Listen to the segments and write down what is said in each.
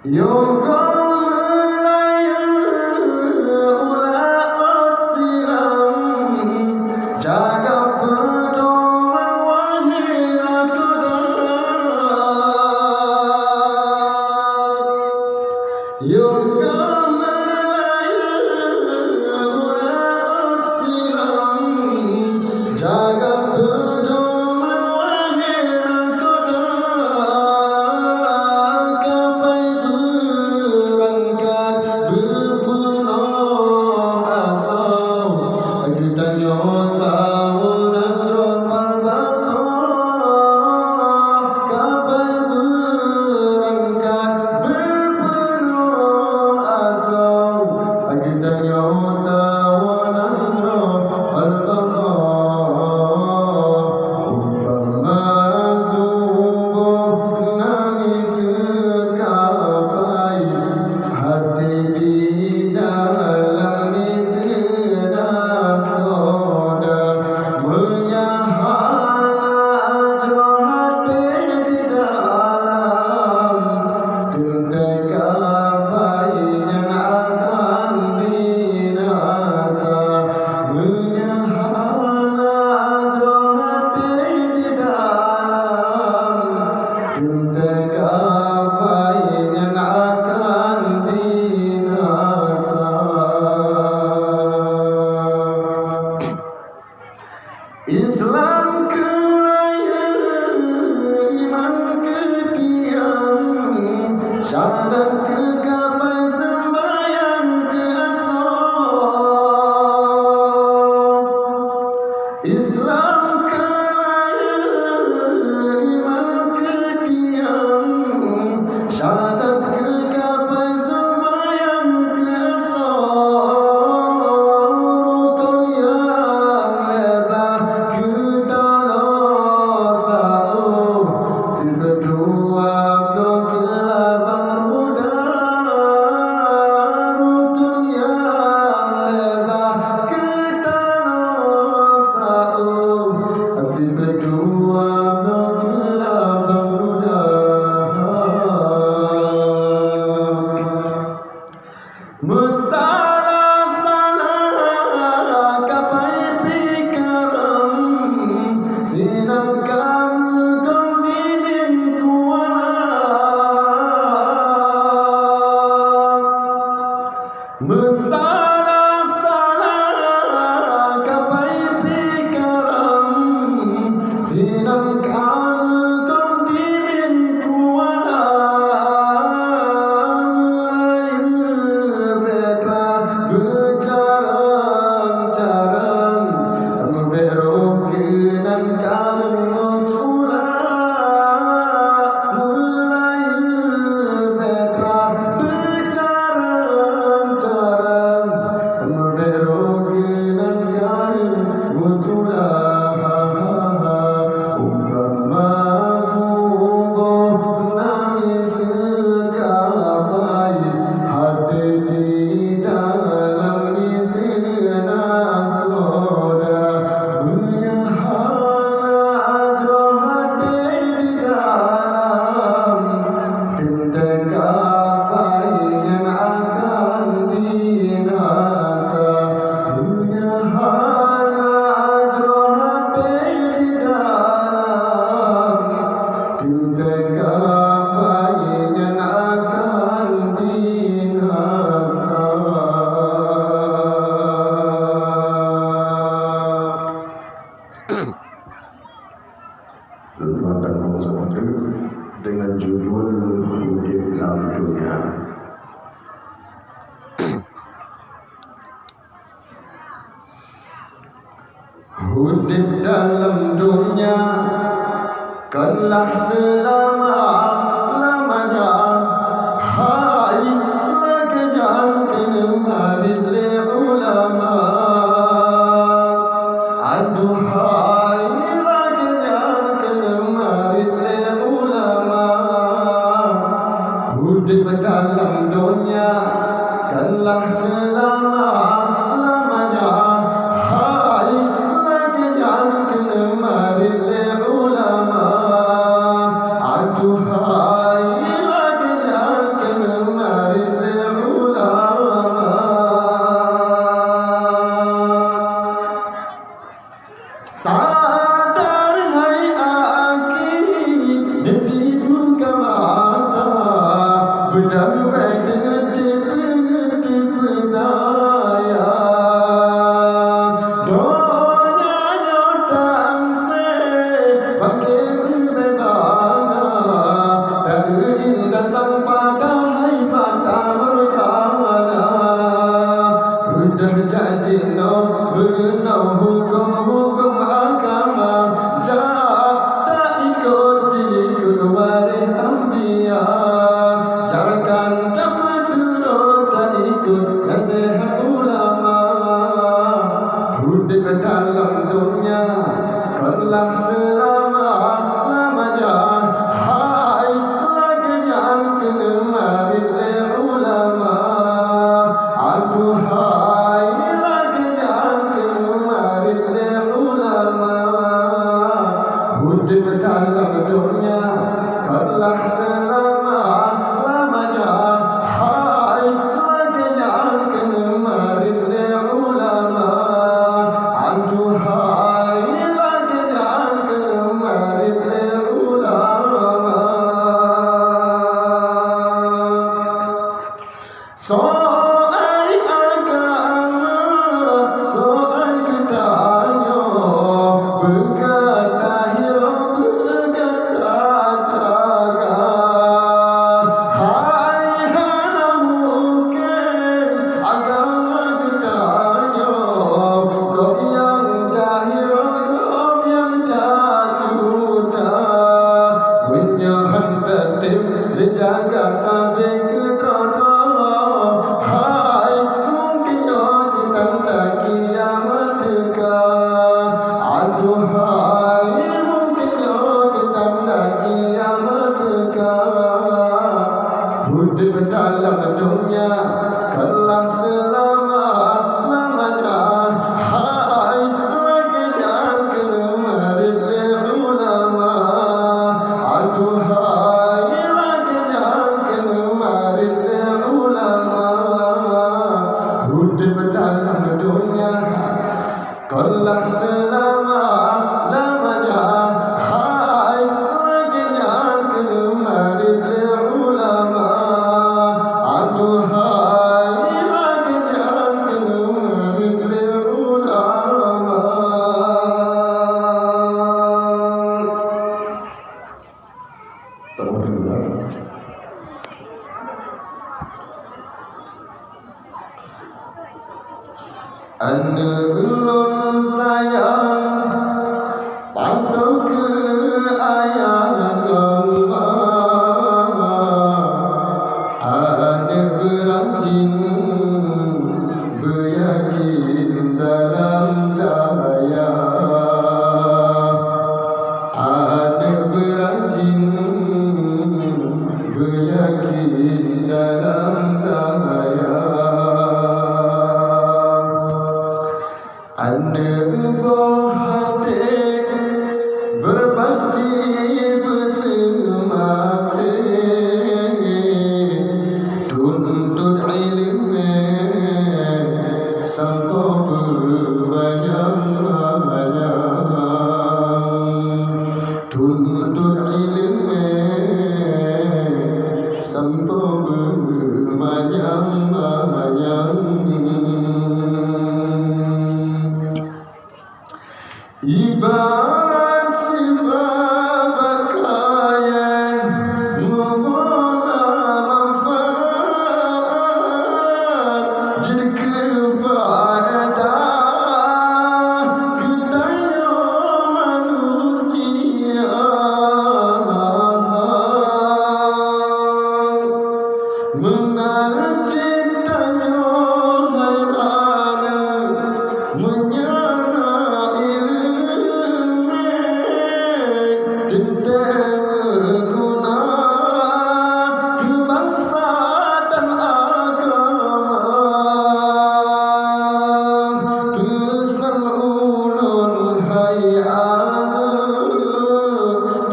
Yung kau melayu ulat silam, jaga pedoman wahai aku dah. Yung kau melayu ulat silam, jaga pedoman wahai aku dah. Kapai berangkat berpenuh asa, kita nyota ulang rohal bakar. Kapai berangkat berpenuh asa, kita nyota ulang rohal bakar. Umpama tubuh nangis kapai, hati di dalam istirahat koda, menyahana hati di dalam, tuntai kapai yang akan binasa. Menyahana hati di dalam, tuntai kapai yang akan binasa. Islam keraya, iman ketiam, syahadat kegapai sembahyang ke asar. Islam keraya, iman ketiam, syahadat kegapai sembahyang ke asar. Rukun yang lebar kita dosa, si kedua kau kelabang muda. Rukun yang lebar kita dosa, si kedua kau kelabang muda. Masalah-salah kapai pikaram, sinangkan kau dinin kuala. Masalah-salah kapai pikaram, sinangkan kau dinin kuala. Bercarang-carang memberokan kalung cula, Melayu betra. Bercarang-carang memberokan kalung cula. Umpama tubuh nangis kapai, hati di dalam istirahat koda, menyahana hati di dalam, tuntai kapai yang akan binasa. Menyahana hati di dalam, tuntai kapai yang akan binasa. Tuan-tuan dan saudara, dengan judul Hidup dalam Dunia. Hidup dalam dunia kanlah selama-lamanya. Hai lakejan kelemari ulama. Aduhai lakejan kelemari ulama. Hidup dalam dunia kanlah selama-lamanya. Hai lakejan kelemari ulama. Aduh hidup dalam dunia telah selama-lamanya. Hai lagi kemarin ulama, aduhai lagi kemarin ulama. Soal agama, soal budaya, berkata hidup berkata jaga. Hai mana mungkin agama budaya, kau yang jahil, kau yang cacuca, punya hendak dijaga sampai ke dodo. Hidup dalam dunia telah selama-lamanya. Hai lagi kemarin ulama, aduhai lagi kemarin ulama. Hidup dalam dunia telah selama-lamanya. Hai lagi kemarin ulama, aduhai lagi kemarin ulama. Alhamdulillah. Anak sayang pantau ke ayah Allah, anak berajin beryakin dalam daya, anak berajin beryakin dalam daya. Anak hati berbakti bersemati, tuntut ilmu sampai berbayang-bayang, tuntut ilmu sampai berbayang-bayang. Ibarat sifat pakaian membawa manfaat, jika faedah kedaya manusia. Menarik cintanya hairan, menyana tentang guna bangsa dan agama, kesan ulun hayat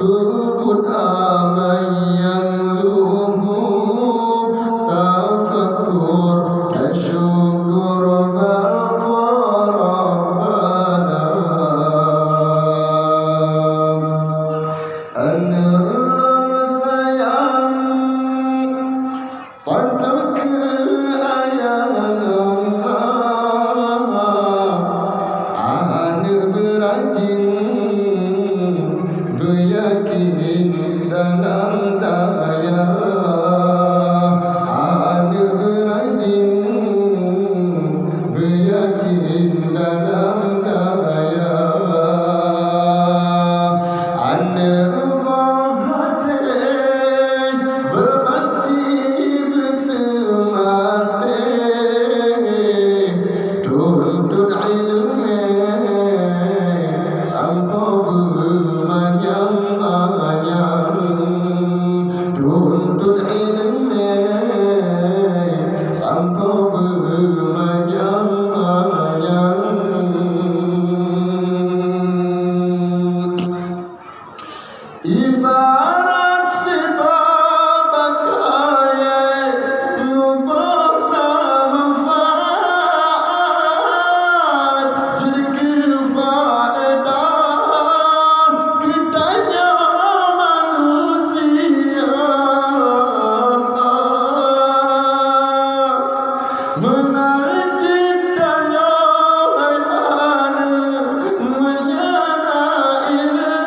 tubut amai yang luhur, tafakur dan syukur pantau ke ayah Allah, anak berajin beryakin dalam daya, anak berajin beryakin dalam daya. Anak Ibarat sebab kaya membawa manfaat jadi kefaedah kitanya manusia menarik ciptanya menyana ilmu